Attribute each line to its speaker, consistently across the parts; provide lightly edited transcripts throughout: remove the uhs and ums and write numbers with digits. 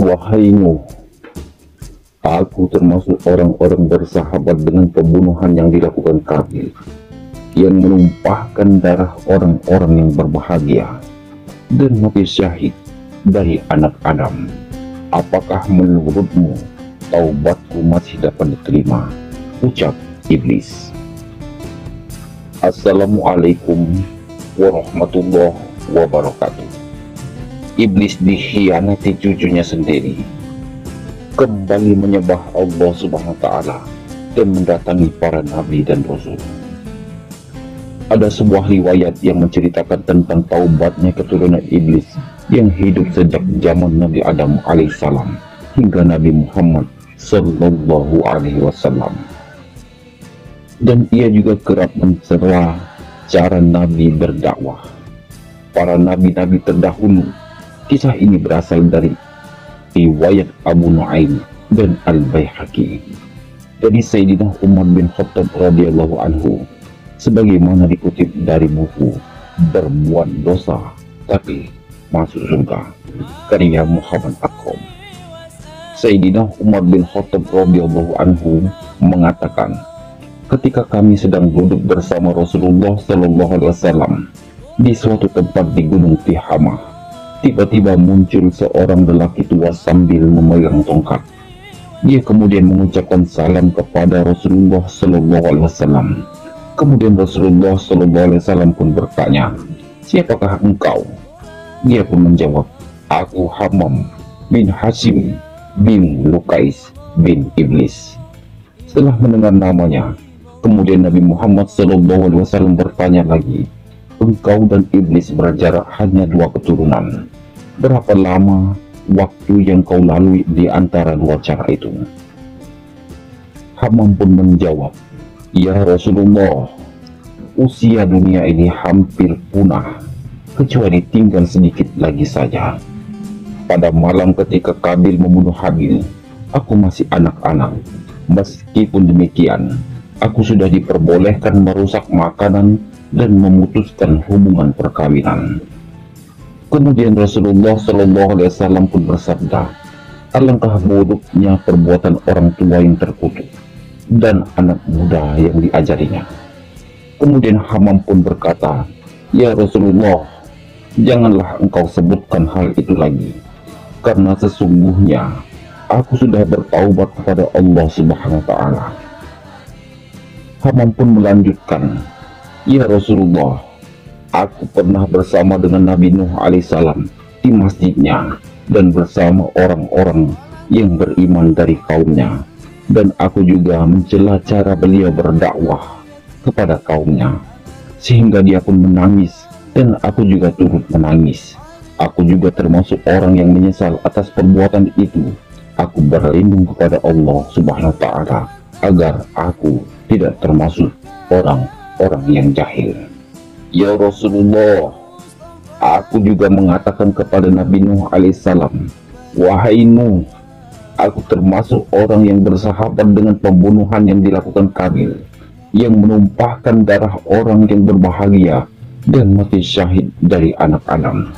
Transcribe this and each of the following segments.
Speaker 1: Wahai Nuh, aku termasuk orang-orang bersahabat dengan pembunuhan yang dilakukan Qabil, yang menumpahkan darah orang-orang yang berbahagia dan mati syahid dari anak Adam. Apakah menurutmu taubatku masih dapat diterima? Ucap iblis. Assalamualaikum warahmatullahi wabarakatuh. Iblis dikhianati cucunya sendiri, kembali menyembah Allah Subhanahu wa Ta'ala dan mendatangi para nabi dan rasul. Ada sebuah riwayat yang menceritakan tentang taubatnya keturunan iblis yang hidup sejak zaman Nabi Adam alaihissalam hingga Nabi Muhammad sallallahu alaihi wasallam. Dan ia juga kerap mencela cara Nabi berdakwah. Para nabi-nabi terdahulu. Kisah ini berasal dari riwayat Abu Nuaim dan Al-Baihaqi dari Sayyidina Umar bin Khattab radhiyallahu anhu, sebagaimana dikutip dari buku Berbuat Dosa Tapi Masuk Surga karya Muhammad Akom. Sayyidina Umar bin Khattab radhiyallahu anhu mengatakan, ketika kami sedang duduk bersama Rasulullah sallallahu alaihi wasallam di suatu tempat di Gunung Tihamah, tiba-tiba muncul seorang lelaki tua sambil memegang tongkat. Dia kemudian mengucapkan salam kepada Rasulullah sallallahu alaihi wasallam. Kemudian Rasulullah sallallahu alaihi wasallam pun bertanya, "Siapakah engkau?" Dia pun menjawab, "Aku Hammam bin Hashim bin Lukais bin Iblis." Setelah mendengar namanya, kemudian Nabi Muhammad sallallahu alaihi wasallam bertanya lagi, "Engkau dan iblis berjarak hanya 2 keturunan. Berapa lama waktu yang kau lalui di antara 2 cara itu?" Hammam pun menjawab, "Ya Rasulullah, usia dunia ini hampir punah, kecuali tinggal sedikit lagi saja. Pada malam ketika Qabil membunuh Habil, aku masih anak-anak. Meskipun demikian, aku sudah diperbolehkan merusak makanan dan memutuskan hubungan perkawinan." Kemudian Rasulullah Shallallahu Alaihi Wasallam pun bersabda, "Alangkah buruknya perbuatan orang tua yang terkutuk dan anak muda yang diajarinya." Kemudian Hammam pun berkata, "Ya Rasulullah, janganlah engkau sebutkan hal itu lagi, karena sesungguhnya aku sudah bertaubat kepada Allah Subhanahu wa Ta'ala." Hammam pun melanjutkan, "Ya Rasulullah, aku pernah bersama dengan Nabi Nuh alaihissalam di masjidnya dan bersama orang-orang yang beriman dari kaumnya, dan aku juga mencela cara beliau berdakwah kepada kaumnya, sehingga dia pun menangis dan aku juga turut menangis. Aku juga termasuk orang yang menyesal atas perbuatan itu. Aku berlindung kepada Allah Subhanahu wa Ta'ala agar aku tidak termasuk orang-orang yang jahil. Ya Rasulullah, aku juga mengatakan kepada Nabi Nuh alaihissalam, wahai Nuh, aku termasuk orang yang bersahabat dengan pembunuhan yang dilakukan Qabil, yang menumpahkan darah orang yang berbahagia dan mati syahid dari anak Adam.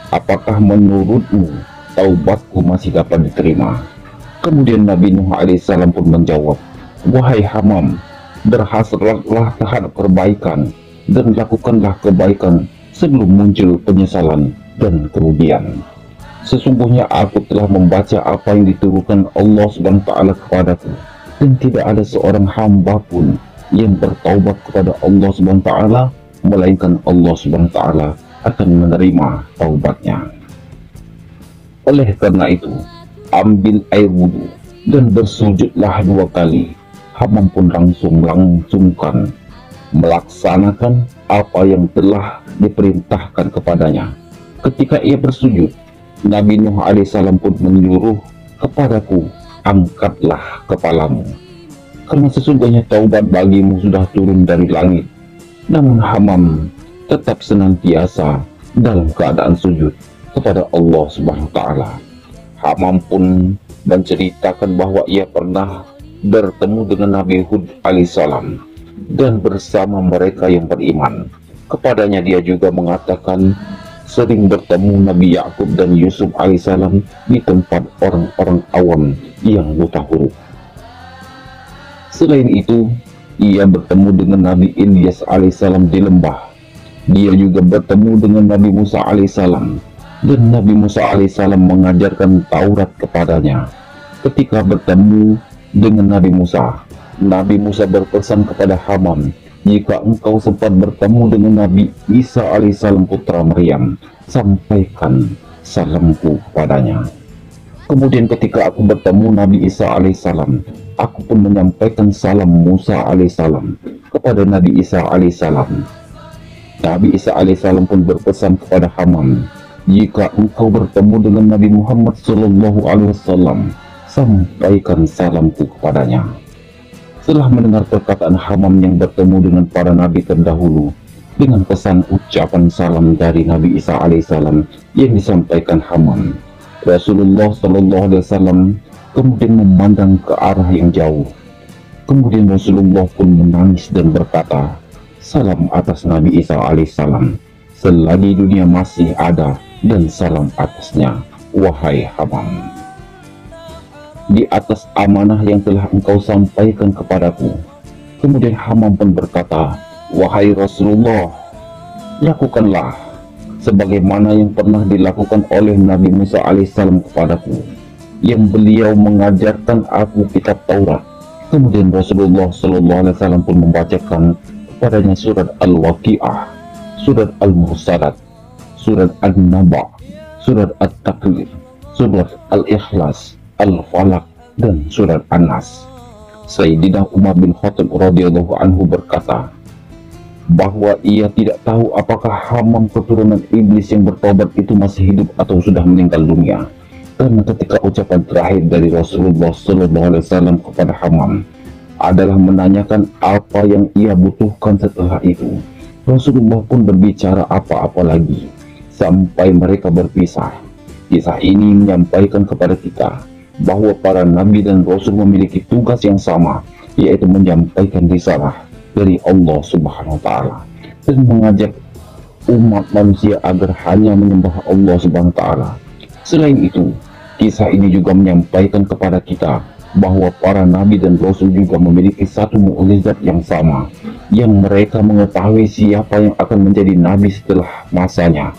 Speaker 1: Apakah menurutmu taubatku masih dapat diterima?" Kemudian Nabi Nuh alaihissalam pun menjawab, "Wahai Hammam, berhasratlah terhadap kebaikan dan lakukanlah kebaikan sebelum muncul penyesalan dan kerugian. Sesungguhnya aku telah membaca apa yang diturunkan Allah Subhanahu wa Ta'ala kepadaku, dan tidak ada seorang hamba pun yang bertaubat kepada Allah Subhanahu wa Ta'ala, melainkan Allah Subhanahu wa Ta'ala akan menerima taubatnya. Oleh karena itu, ambil air wudhu dan bersujudlah 2 kali." Hammam pun langsung melangsungkan melaksanakan apa yang telah diperintahkan kepadanya. Ketika ia bersujud, Nabi Nuh alaihissalam pun menyuruh kepadaku, "Angkatlah kepalamu, karena sesungguhnya taubat bagimu sudah turun dari langit." Namun Hammam tetap senantiasa dalam keadaan sujud kepada Allah Subhanahu wa Ta'ala. Hammam pun menceritakan bahwa ia pernah bertemu dengan Nabi Hud alaihissalam dan bersama mereka yang beriman. Kepadanya dia juga mengatakan, sering bertemu Nabi Yakub dan Yusuf alaihissalam di tempat orang-orang awam yang buta huruf. Selain itu, ia bertemu dengan Nabi Ilyas alaihissalam di lembah. Dia juga bertemu dengan Nabi Musa alaihissalam, dan Nabi Musa alaihissalam mengajarkan Taurat kepadanya. Ketika bertemu dengan Nabi Musa berpesan kepada Haman, "Jika engkau sempat bertemu dengan Nabi Isa alaihissalam putra Maryam, sampaikan salamku kepadanya." Kemudian ketika aku bertemu Nabi Isa alaihissalam, aku pun menyampaikan salam Musa alaihissalam kepada Nabi Isa alaihissalam. Nabi Isa alaihissalam pun berpesan kepada Haman, "Jika engkau bertemu dengan Nabi Muhammad sallallahu alaihi wasallam, sampaikan salamku kepadanya." Setelah mendengar perkataan Haman yang bertemu dengan para nabi terdahulu, dengan pesan ucapan salam dari Nabi Isa alaihissalam yang disampaikan Haman, Rasulullah sallallahu alaihi wasallam kemudian memandang ke arah yang jauh. Kemudian Rasulullah pun menangis dan berkata, "Salam atas Nabi Isa alaihissalam selagi dunia masih ada, dan salam atasnya, wahai Haman. Di atas amanah yang telah engkau sampaikan kepadaku." Kemudian Haman pun berkata, "Wahai Rasulullah, lakukanlah sebagaimana yang pernah dilakukan oleh Nabi Musa alaihissalam kepadaku, yang beliau mengajarkan aku kitab Taurat." Kemudian Rasulullah sallallahu alaihi wasallam pun membacakan kepadanya surat Al-Waqi'ah, surat Al-Mursalat, surat An-Naba, surat At-Takwir, surat Al-Ikhlas, Al-Falaq, dan surat An-Nas. Sayyidina Umar bin Khattab radhiyallahu anhu berkata bahwa ia tidak tahu apakah Haman keturunan iblis yang bertobat itu masih hidup atau sudah meninggal dunia, karena ketika ucapan terakhir dari Rasulullah SAW kepada Haman adalah menanyakan apa yang ia butuhkan setelah itu, Rasulullah pun berbicara apa-apa lagi sampai mereka berpisah. Kisah ini menyampaikan kepada kita bahwa para nabi dan rasul memiliki tugas yang sama, yaitu menyampaikan risalah dari Allah Subhanahu wa taala dan mengajak umat manusia agar hanya menyembah Allah Subhanahu wa taala. Selain itu, kisah ini juga menyampaikan kepada kita bahwa para nabi dan rasul juga memiliki satu mukjizat yang sama, yang mereka mengetahui siapa yang akan menjadi nabi setelah masanya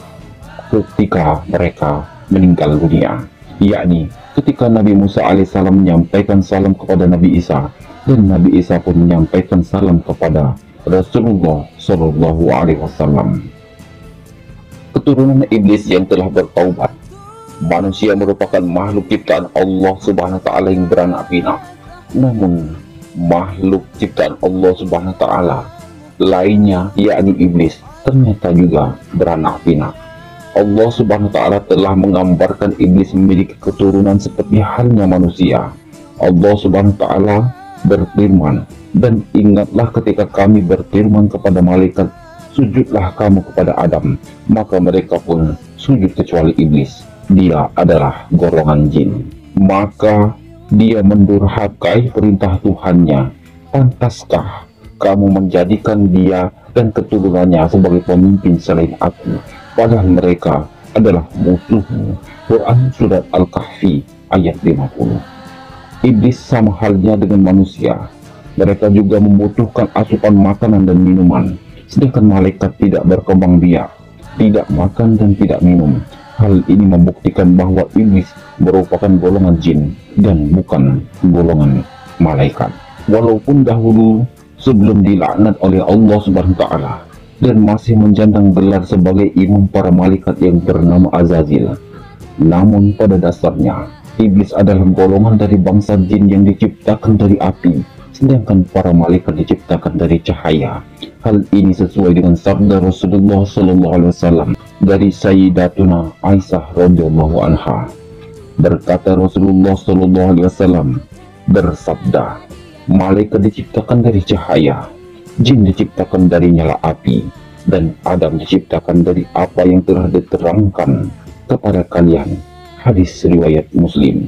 Speaker 1: ketika mereka meninggal dunia, yakni ketika Nabi Musa alaihissalam menyampaikan salam kepada Nabi Isa, dan Nabi Isa pun menyampaikan salam kepada Rasulullah Shallallahu Alaihi Wasallam. Keturunan iblis yang telah bertaubat. Manusia merupakan makhluk ciptaan Allah Subhanahu wa taala yang beranak pinak. Namun makhluk ciptaan Allah Subhanahu wa taala lainnya, yakni iblis, ternyata juga beranak pinak. Allah Subhanahu wa taala telah menggambarkan iblis memiliki keturunan seperti halnya manusia. Allah Subhanahu wa taala berfirman, "Dan ingatlah ketika kami berfirman kepada malaikat, sujudlah kamu kepada Adam, maka mereka pun sujud kecuali iblis. Dia adalah golongan jin. Maka dia mendurhakai perintah Tuhannya. Pantaskah kamu menjadikan dia dan keturunannya sebagai pemimpin selain aku, padahal mereka adalah musuhmu." Quran Surat Al-Kahfi ayat 50. Iblis sama halnya dengan manusia. Mereka juga membutuhkan asupan makanan dan minuman, sedangkan malaikat tidak berkembang biak, tidak makan dan tidak minum. Hal ini membuktikan bahwa iblis merupakan golongan jin dan bukan golongan malaikat. Walaupun dahulu sebelum dilaknat oleh Allah Subhanahu wa taala dan masih menjandang gelar sebagai imam para malaikat yang bernama Azazil, namun pada dasarnya iblis adalah golongan dari bangsa jin yang diciptakan dari api, sedangkan para malaikat diciptakan dari cahaya. Hal ini sesuai dengan sabda Rasulullah SAW dari Sayyidatuna Aisyah radhiyallahu anha. Berkata Rasulullah SAW bersabda, "Malaikat diciptakan dari cahaya, jin diciptakan dari nyala api, dan Adam diciptakan dari apa yang telah diterangkan kepada kalian." Hadis riwayat Muslim.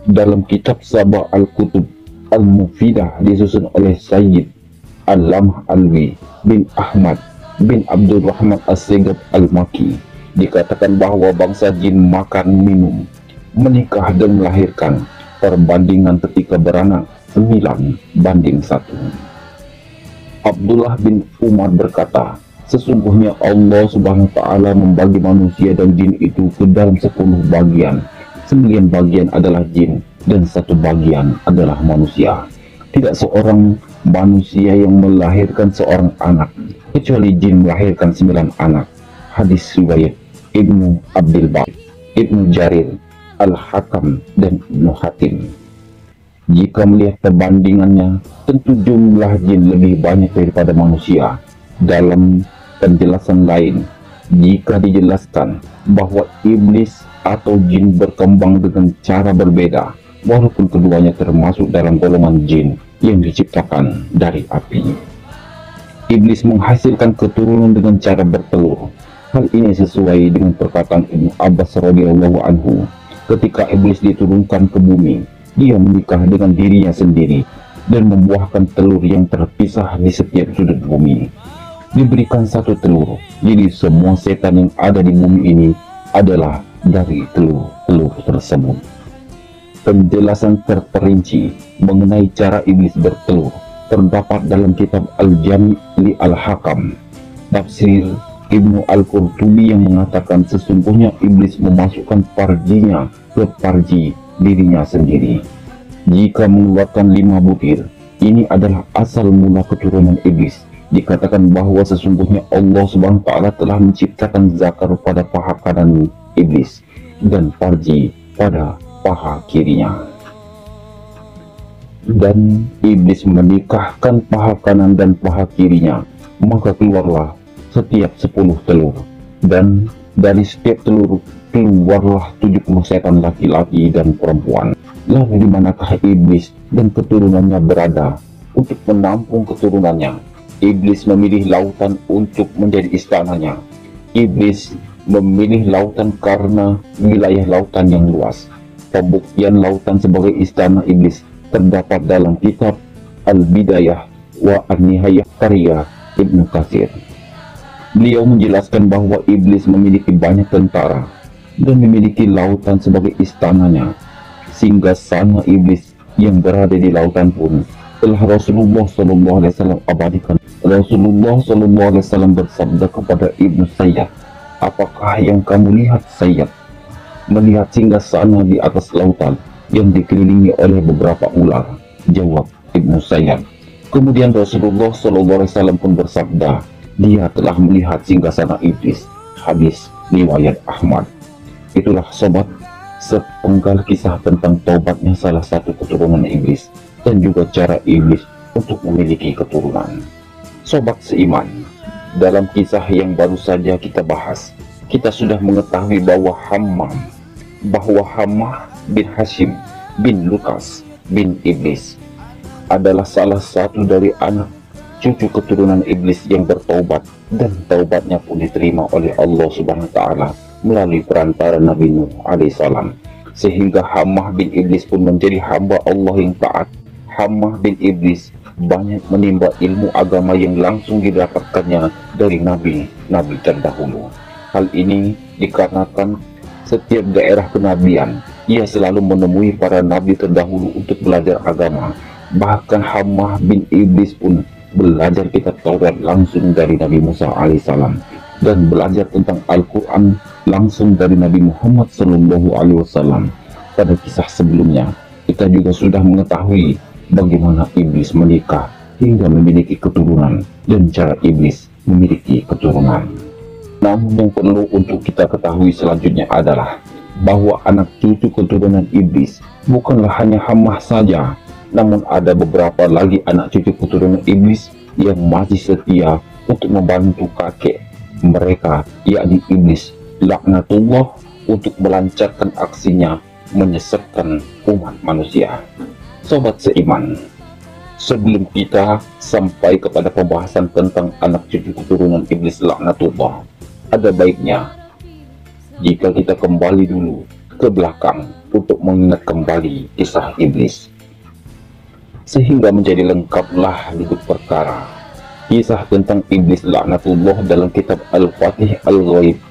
Speaker 1: Dalam kitab Sabah Al-Kutub Al-Mufidah disusun oleh Sayyid Al-Lamh Alwi bin Ahmad bin Abdul Rahman As-Sigab Al-Maki, dikatakan bahwa bangsa jin makan, minum, menikah dan melahirkan. Perbandingan ketika beranak 9:1. Abdullah bin Umar berkata, sesungguhnya Allah Subhanahu wa Ta'ala membagi manusia dan jin itu ke dalam 10 bagian. 9 bagian adalah jin dan 1 bagian adalah manusia. Tidak seorang manusia yang melahirkan seorang anak, kecuali jin melahirkan 9 anak. Hadis riwayat Ibnu Abdul Bar, Ibnu Jarir, Al-Hakam, dan Ibnu Hatim. Jika melihat perbandingannya, tentu jumlah jin lebih banyak daripada manusia. Dalam penjelasan lain, jika dijelaskan bahwa iblis atau jin berkembang dengan cara berbeda, walaupun keduanya termasuk dalam golongan jin yang diciptakan dari api. Iblis menghasilkan keturunan dengan cara bertelur. Hal ini sesuai dengan perkataan Ibnu Abbas radhiyallahu anhu. Ketika iblis diturunkan ke bumi, dia menikah dengan dirinya sendiri dan membuahkan telur yang terpisah di setiap sudut bumi. Diberikan 1 telur, jadi semua setan yang ada di bumi ini adalah dari telur-telur tersebut. Penjelasan terperinci mengenai cara iblis bertelur terdapat dalam kitab Al-Jami' li Al-Hakam, tafsir Ibnu Al-Qurtubi, yang mengatakan sesungguhnya iblis memasukkan farjinya ke farji dirinya sendiri. Jika mengeluarkan 5 butir, ini adalah asal mula keturunan iblis. Dikatakan bahwa sesungguhnya Allah Subhanahu wa Ta'ala telah menciptakan zakar pada paha kanan iblis dan farji pada paha kirinya. Dan iblis menikahkan paha kanan dan paha kirinya, maka keluarlah setiap 10 telur, dan dari setiap telur keluarlah 70 setan laki-laki dan perempuan. Lalu di manakah iblis dan keturunannya berada untuk menampung keturunannya? Iblis memilih lautan untuk menjadi istananya. Iblis memilih lautan karena wilayah lautan yang luas. Pembuktian lautan sebagai istana iblis terdapat dalam kitab Al-Bidayah wa An-Nihayah karya Ibnu Katsir. Beliau menjelaskan bahwa iblis memiliki banyak tentara dan memiliki lautan sebagai istananya. Singgasana iblis yang berada di lautan pun telah Rasulullah SAW abadikan. Rasulullah SAW bersabda kepada Ibnu Sayyad, apakah yang kamu lihat Sayyad? Melihat singgasana di atas lautan yang dikelilingi oleh beberapa ular, jawab Ibnu Sayyad. Kemudian Rasulullah SAW pun bersabda, dia telah melihat singgasana iblis. Hadis riwayat Ahmad. Itulah sobat, sepenggal kisah tentang taubatnya salah satu keturunan iblis dan juga cara iblis untuk memiliki keturunan. Sobat seiman, dalam kisah yang baru saja kita bahas, kita sudah mengetahui bahwa Hammah bin Hashim bin Lukas bin Iblis adalah salah satu dari anak cucu keturunan iblis yang bertaubat, dan taubatnya pun diterima oleh Allah Subhanahu wa Ta'ala melalui perantara Nabi Nuh alaihissalam, sehingga Hammah bin Iblis pun menjadi hamba Allah yang taat. Hammah bin Iblis banyak menimba ilmu agama yang langsung didapatkannya dari nabi-nabi terdahulu. Hal ini dikarenakan setiap daerah kenabian ia selalu menemui para nabi terdahulu untuk belajar agama. Bahkan Hammah bin Iblis pun belajar kitab Taurat langsung dari Nabi Musa alaihissalam dan belajar tentang Al-Quran langsung dari Nabi Muhammad SAW. Pada kisah sebelumnya kita juga sudah mengetahui bagaimana iblis menikah hingga memiliki keturunan dan cara iblis memiliki keturunan. Namun yang perlu untuk kita ketahui selanjutnya adalah bahwa anak cucu keturunan iblis bukanlah hanya Hammah saja, namun ada beberapa lagi anak cucu keturunan iblis yang masih setia untuk membantu kakek mereka, yakni iblis laknatullah, untuk melancarkan aksinya menyesatkan umat manusia. Sobat seiman, sebelum kita sampai kepada pembahasan tentang anak cucu keturunan iblis laknatullah, ada baiknya jika kita kembali dulu ke belakang untuk mengingat kembali kisah iblis, sehingga menjadi lengkaplah duduk perkara kisah tentang iblis laknatullah dalam kitab Al-Fatih Al-Ghaib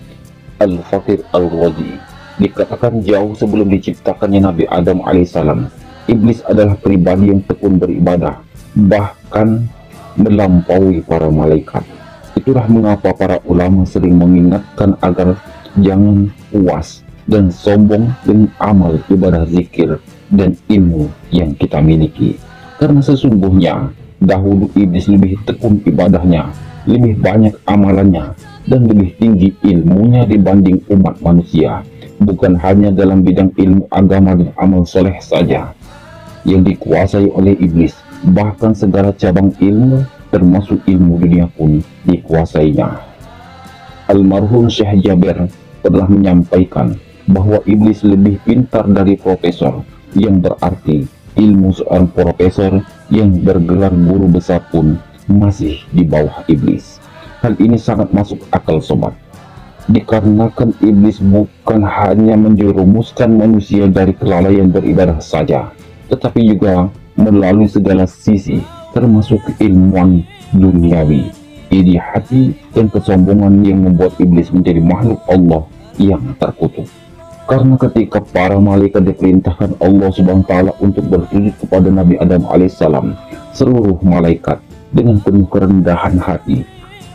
Speaker 1: Al-Fakir Al-Razi dikatakan jauh sebelum diciptakannya Nabi Adam alaihissalam, iblis adalah pribadi yang tekun beribadah, bahkan melampaui para malaikat. Itulah mengapa para ulama sering mengingatkan agar jangan puas dan sombong dengan amal ibadah zikir dan ilmu yang kita miliki. Karena sesungguhnya dahulu iblis lebih tekun ibadahnya, lebih banyak amalannya, dan lebih tinggi ilmunya dibanding umat manusia. Bukan hanya dalam bidang ilmu agama dan amal soleh saja yang dikuasai oleh iblis, bahkan segala cabang ilmu termasuk ilmu dunia pun dikuasainya. Almarhum Syekh Jaber pernah menyampaikan bahwa iblis lebih pintar dari profesor, yang berarti ilmu seorang profesor yang bergelar guru besar pun masih di bawah iblis. Hal ini sangat masuk akal sobat, dikarenakan iblis bukan hanya menjerumuskan manusia dari kelalaian beribadah saja, tetapi juga melalui segala sisi, termasuk keilmuan duniawi, iri hati, dan kesombongan yang membuat iblis menjadi makhluk Allah yang terkutuk. Karena ketika para malaikat diperintahkan Allah SWT untuk bersujud kepada Nabi Adam alaihissalam, seluruh malaikat dengan penuh kerendahan hati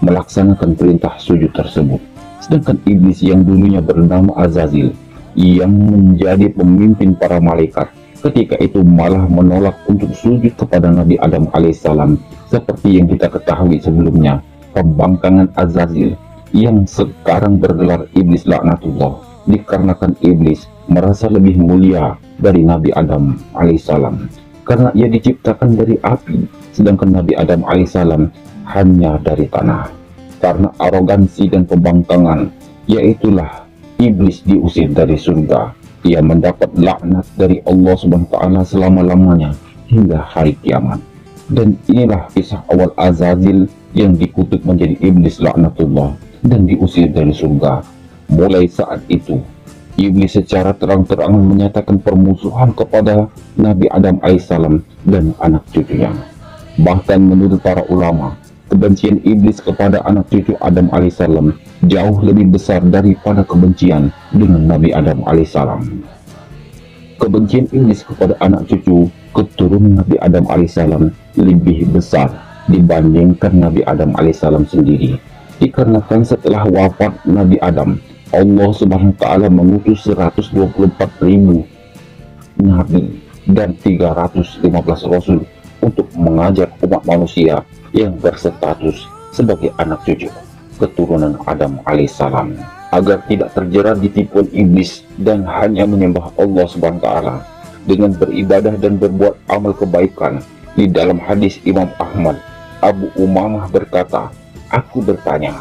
Speaker 1: melaksanakan perintah sujud tersebut. Sedangkan iblis yang dulunya bernama Azazil, yang menjadi pemimpin para malaikat, ketika itu malah menolak untuk sujud kepada Nabi Adam alaihissalam. Seperti yang kita ketahui sebelumnya, pembangkangan Azazil yang sekarang bergelar iblis laknatullah, dikarenakan iblis merasa lebih mulia dari Nabi Adam alaihissalam karena ia diciptakan dari api, sedangkan Nabi Adam alaihissalam hanya dari tanah. Karena arogansi dan pembangkangan, yaitulah iblis diusir dari surga. Ia mendapat laknat dari Allah SWT selama-lamanya hingga hari kiamat. Dan inilah kisah awal Azazil yang dikutuk menjadi iblis laknatullah dan diusir dari surga. Mulai saat itu, iblis secara terang-terangan menyatakan permusuhan kepada Nabi Adam alaihissalam dan anak cucunya. Bahkan menurut para ulama, kebencian iblis kepada anak cucu Adam alaihissalam jauh lebih besar daripada kebencian dengan Nabi Adam alaihissalam. Kebencian iblis kepada anak cucu keturunan Nabi Adam alaihissalam lebih besar dibandingkan Nabi Adam alaihissalam sendiri, dikarenakan setelah wafat Nabi Adam, Allah Subhanahu wa Ta'ala mengutus 124.000 nabi dan 315 rasul untuk mengajar umat manusia yang berstatus sebagai anak cucu keturunan Adam alaihissalam agar tidak terjerat di tipuan iblis dan hanya menyembah Allah Subhanahu wa Ta'ala dengan beribadah dan berbuat amal kebaikan. Di dalam hadis Imam Ahmad, Abu Umamah berkata, "Aku bertanya,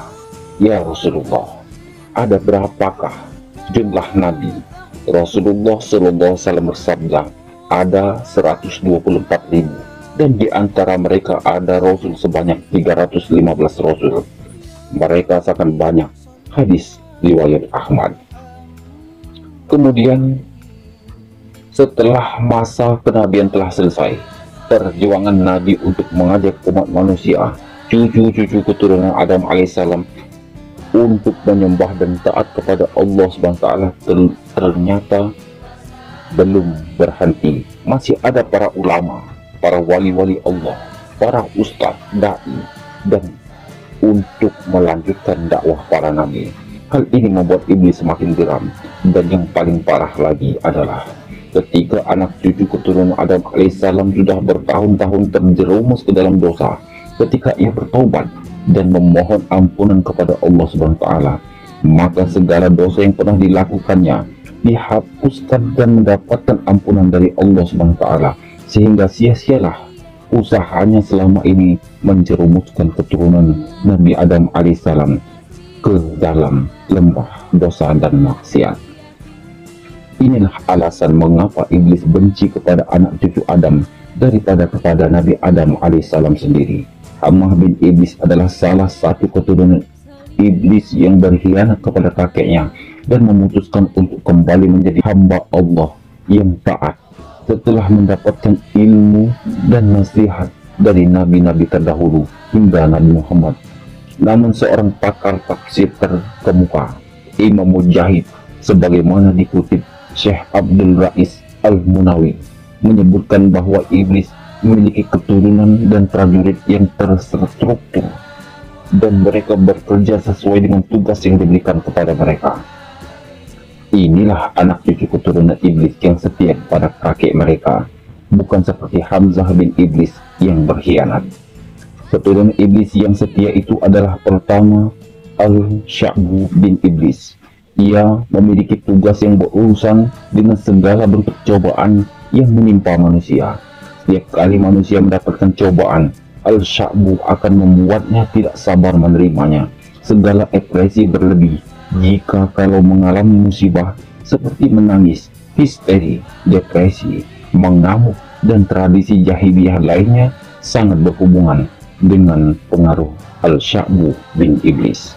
Speaker 1: ya Rasulullah, ada berapakah jumlah nabi?" Rasulullah SAW bersabda, "Ada 124.000, dan di antara mereka ada rasul sebanyak 315 rasul. Mereka sangat banyak." Hadis riwayat Ahmad. Kemudian setelah masa kenabian telah selesai, perjuangan Nabi untuk mengajak umat manusia, cucu-cucu keturunan Adam alaihissalam, untuk menyembah dan taat kepada Allah SWT ternyata belum berhenti. Masih ada para ulama, para wali-wali Allah, para ustadz, da'i, dan untuk melanjutkan dakwah para nabi. Hal ini membuat iblis semakin geram, dan yang paling parah lagi adalah ketika anak cucu keturunan Adam alaihissalam sudah bertahun-tahun terjerumus ke dalam dosa, ketika ia bertobat dan memohon ampunan kepada Allah Subhanahu wa Ta'ala, maka segala dosa yang pernah dilakukannya dihapuskan dan mendapatkan ampunan dari Allah Subhanahu wa Ta'ala, sehingga sia-sialah usahanya selama ini menjerumuskan keturunan Nabi Adam alaihissalam ke dalam lembah dosa dan maksiat. Inilah alasan mengapa iblis benci kepada anak cucu Adam daripada kepada Nabi Adam alaihissalam sendiri. Hammah bin Iblis adalah salah satu keturunan iblis yang berkhianat kepada kakeknya dan memutuskan untuk kembali menjadi hamba Allah yang taat setelah mendapatkan ilmu dan nasihat dari nabi-nabi terdahulu hingga Nabi Muhammad. Namun seorang pakar tafsir terkemuka Imam Mujahid, sebagaimana dikutip Syekh Abdul Rais Al-Munawi, menyebutkan bahwa iblis memiliki keturunan dan prajurit yang terstruktur dan mereka bekerja sesuai dengan tugas yang diberikan kepada mereka. Inilah anak cucu keturunan iblis yang setia kepada kakek mereka, bukan seperti Hamzah bin Iblis yang berkhianat. Keturunan iblis yang setia itu adalah pertama Al-Sya'bu bin Iblis. Ia memiliki tugas yang berurusan dengan segala bentuk cobaan yang menimpa manusia. Setiap kali manusia mendapatkan cobaan, Al-Sya'bu akan membuatnya tidak sabar menerimanya. Segala ekspresi berlebih jika kalau mengalami musibah, seperti menangis, histeri, depresi, mengamuk, dan tradisi jahiliyah lainnya sangat berhubungan dengan pengaruh Al-Sya'bu bin Iblis.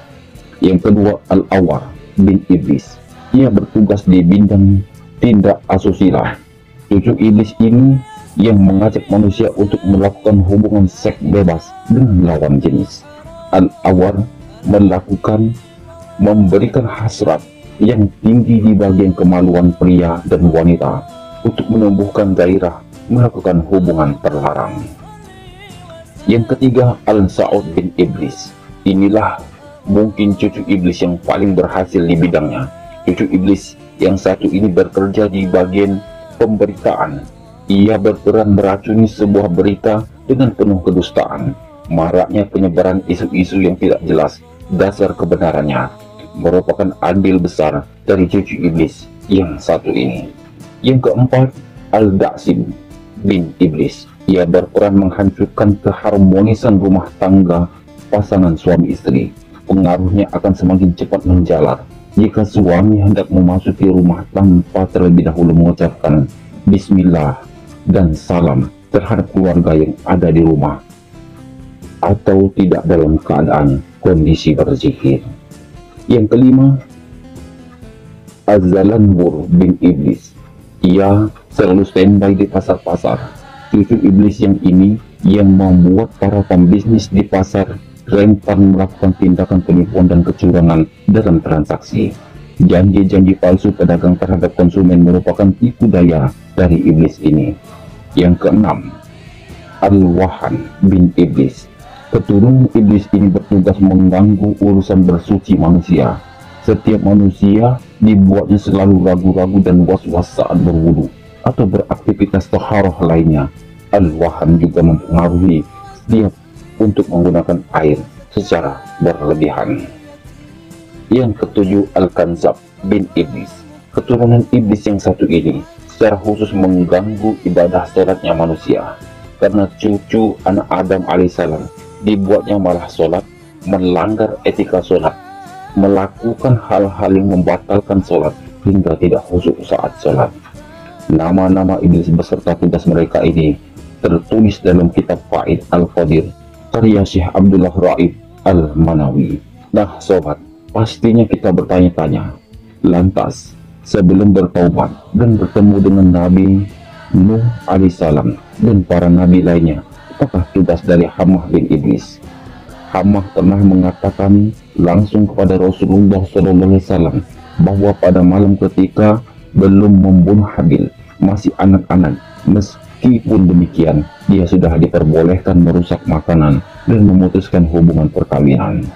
Speaker 1: Yang kedua, Al-Awar bin Iblis. Ia bertugas di bidang tindak asusila. Cucu iblis ini yang mengajak manusia untuk melakukan hubungan seks bebas dengan lawan jenis. Al-Awar memberikan hasrat yang tinggi di bagian kemaluan pria dan wanita untuk menumbuhkan gairah melakukan hubungan terlarang. Yang ketiga, Al-Sa'ud bin Iblis. Inilah mungkin cucu iblis yang paling berhasil di bidangnya. Cucu iblis yang satu ini bekerja di bagian pemberitaan. Ia berperan meracuni sebuah berita dengan penuh kedustaan. Maraknya penyebaran isu-isu yang tidak jelas dasar kebenarannya merupakan andil besar dari cucu iblis yang satu ini. Yang keempat, Al-Da'sim bin Iblis. Ia berperan menghancurkan keharmonisan rumah tangga pasangan suami istri. Pengaruhnya akan semakin cepat menjalar jika suami hendak memasuki rumah tanpa terlebih dahulu mengucapkan bismillah dan salam terhadap keluarga yang ada di rumah, atau tidak dalam keadaan kondisi berzikir. Yang kelima, Az-Zalanbur bin Iblis. Ia selalu standby di pasar-pasar. Cucu iblis yang ini yang membuat para pembisnis di pasar rentan melakukan tindakan penipuan dan kecurangan dalam transaksi. Janji-janji palsu pedagang terhadap konsumen merupakan tipu daya dari iblis ini. Yang keenam, Al-Wahan bin Iblis. Keturunan iblis ini bertugas mengganggu urusan bersuci manusia. Setiap manusia dibuatnya selalu ragu-ragu dan was-was saat berwudu atau beraktivitas taharah lainnya. Al-Wahan juga mempengaruhi setiap untuk menggunakan air secara berlebihan. Yang ketujuh, Al-Kanzab bin Iblis. Keturunan iblis yang satu ini secara khusus mengganggu ibadah sholatnya manusia, karena cucu anak Adam alaihissalam dibuatnya malah sholat, melanggar etika sholat, melakukan hal-hal yang membatalkan sholat hingga tidak khusyuk saat sholat. Nama-nama iblis beserta tugas mereka ini tertulis dalam kitab Faid Al-Qadir karya Syekh Abdullah Raib Al-Manawi. Nah sobat, pastinya kita bertanya-tanya, lantas sebelum bertaubat dan bertemu dengan Nabi Nuh alaihissalam dan para nabi lainnya, apakah tugas dari Hammah bin Iblis? Hammah pernah mengatakan langsung kepada Rasulullah SAW bahwa pada malam ketika belum membunuh Habil, masih anak-anak, meskipun demikian dia sudah diperbolehkan merusak makanan dan memutuskan hubungan perkawinan.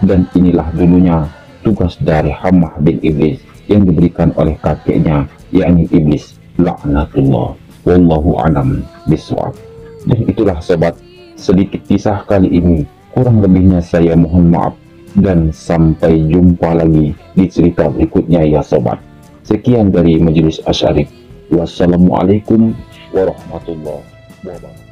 Speaker 1: Dan inilah dulunya tugas dari Hammah bin Iblis yang diberikan oleh kakeknya, yakni Iblis laknatullah. Wallahu a'lam bishawab. Dan itulah sobat, sedikit kisah kali ini. Kurang lebihnya saya mohon maaf, dan sampai jumpa lagi di cerita berikutnya ya sobat. Sekian dari Majelis Asy'arif. Wassalamualaikum warahmatullahi wabarakatuh.